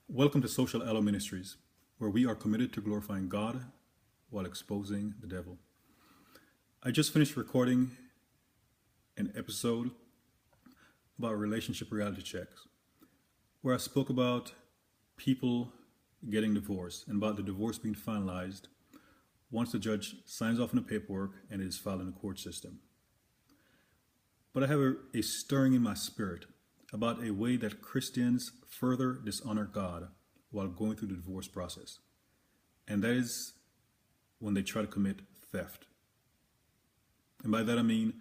Welcome to Social Aloe Ministries, where we are committed to glorifying God while exposing the devil. I just finished recording an episode about relationship reality checks, where I spoke about people getting divorced and about the divorce being finalized once the judge signs off on the paperwork and it is filed in the court system. But I have a stirring in my spirit about a way that Christians further dishonor God while going through the divorce process. And that is when they try to commit theft. And by that I mean,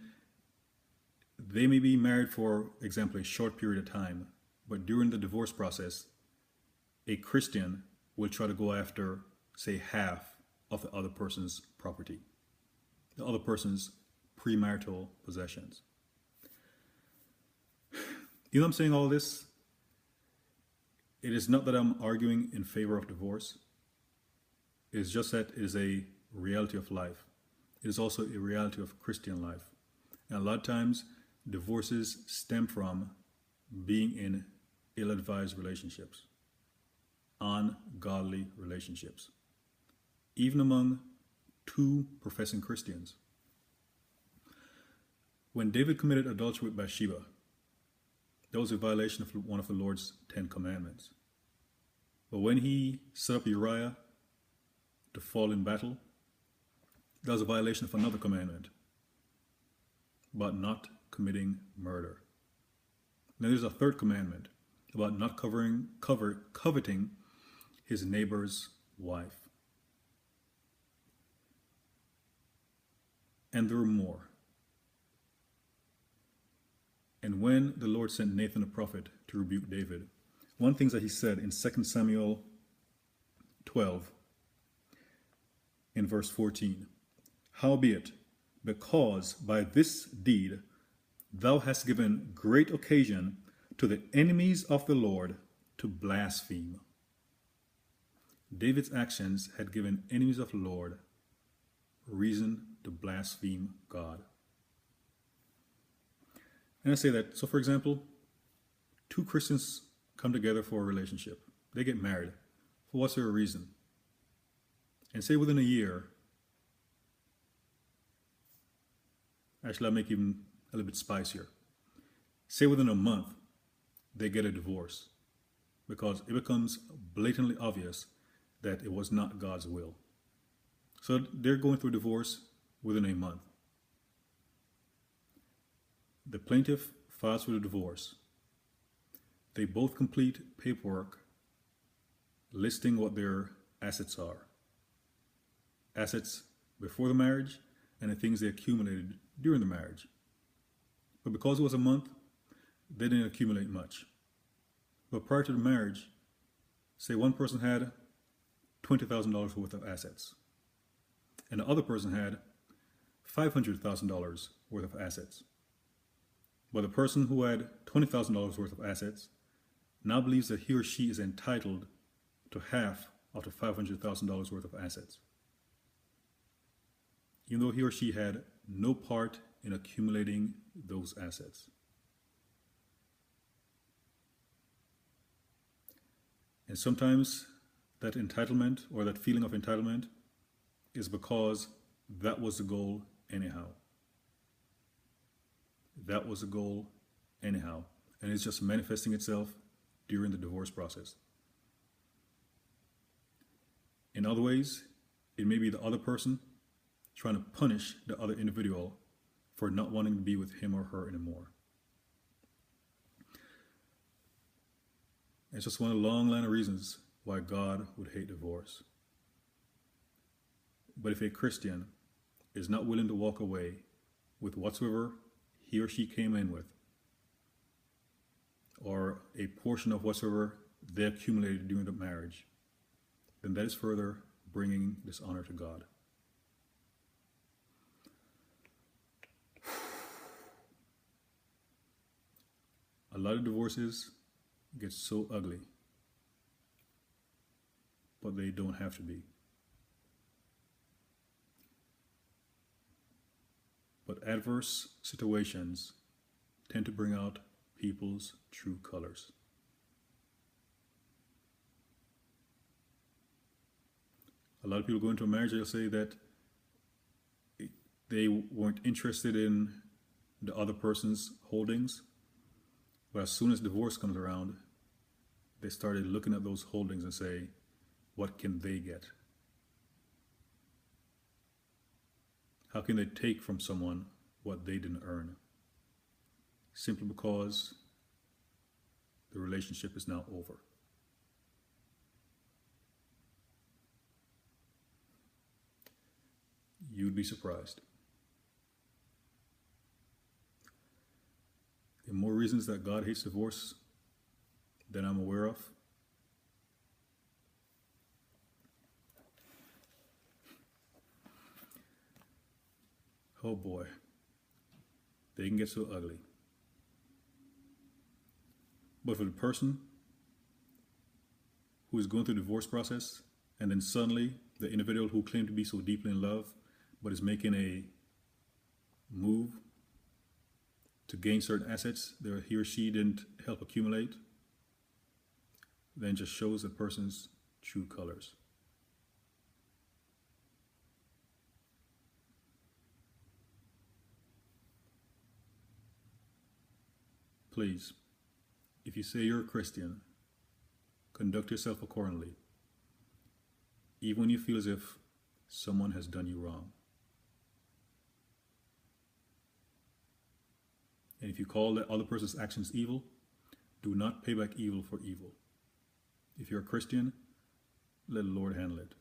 they may be married for example, a short period of time, but during the divorce process, a Christian will try to go after, say, half of the other person's property, the other person's premarital possessions. You know I'm saying all this? It is not that I'm arguing in favor of divorce. It is just that it is a reality of life. It is also a reality of Christian life. And a lot of times, divorces stem from being in ill-advised relationships, ungodly relationships, even among two professing Christians. When David committed adultery with Bathsheba, that was a violation of one of the Lord's 10 commandments. But when he set up Uriah to fall in battle, that was a violation of another commandment, about not committing murder. Now there's a third commandment about not coveting his neighbor's wife. And there were more. And when the Lord sent Nathan the prophet to rebuke David, one of the things that he said in 2 Samuel 12, in verse 14, "Howbeit, because by this deed thou hast given great occasion to the enemies of the Lord to blaspheme." David's actions had given enemies of the Lord reason to blaspheme God. And I say that, so for example, two Christians come together for a relationship. They get married for whatsoever reason. And say within a year, actually I'll make even a little bit spicier. Say within a month, they get a divorce because it becomes blatantly obvious that it was not God's will. So they're going through divorce within a month. The plaintiff files for the divorce. They both complete paperwork listing what their assets are. Assets before the marriage and the things they accumulated during the marriage. But because it was a month, they didn't accumulate much. But prior to the marriage, say one person had $20,000 worth of assets, and the other person had $500,000 worth of assets. But the person who had $20,000 worth of assets now believes that he or she is entitled to half of the $500,000 worth of assets, even though he or she had no part in accumulating those assets. And sometimes that entitlement or that feeling of entitlement is because that was the goal anyhow. That was the goal anyhow. And it's just manifesting itself during the divorce process. In other ways, it may be the other person trying to punish the other individual for not wanting to be with him or her anymore. It's just one of the long line of reasons why God would hate divorce. But if a Christian is not willing to walk away with whatsoever he or she came in with, or a portion of whatsoever they accumulated during the marriage, then that is further bringing dishonor to God. A lot of divorces get so ugly, but they don't have to be. But adverse situations tend to bring out people's true colors. A lot of people go into a marriage, they'll say that they weren't interested in the other person's holdings, but as soon as divorce comes around, they started looking at those holdings and say, what can they get? How can they take from someone what they didn't earn? Simply because the relationship is now over. You'd be surprised. There are more reasons that God hates divorce than I'm aware of. Oh boy, they can get so ugly. But for the person who is going through the divorce process, and then suddenly the individual who claimed to be so deeply in love, but is making a move to gain certain assets that he or she didn't help accumulate, then just shows the person's true colors. Please, if you say you're a Christian, conduct yourself accordingly, even when you feel as if someone has done you wrong. And if you call the other person's actions evil, do not pay back evil for evil. If you're a Christian, let the Lord handle it.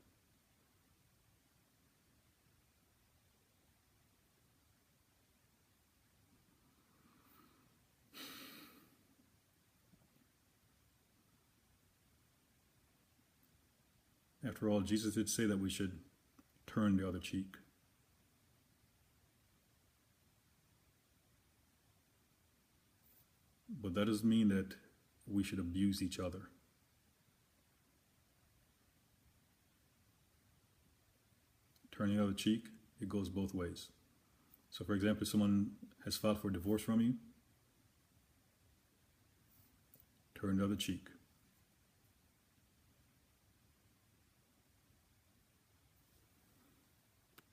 After all, Jesus did say that we should turn the other cheek. But that doesn't mean that we should abuse each other. Turning the other cheek, it goes both ways. So for example, if someone has filed for divorce from you, turn the other cheek.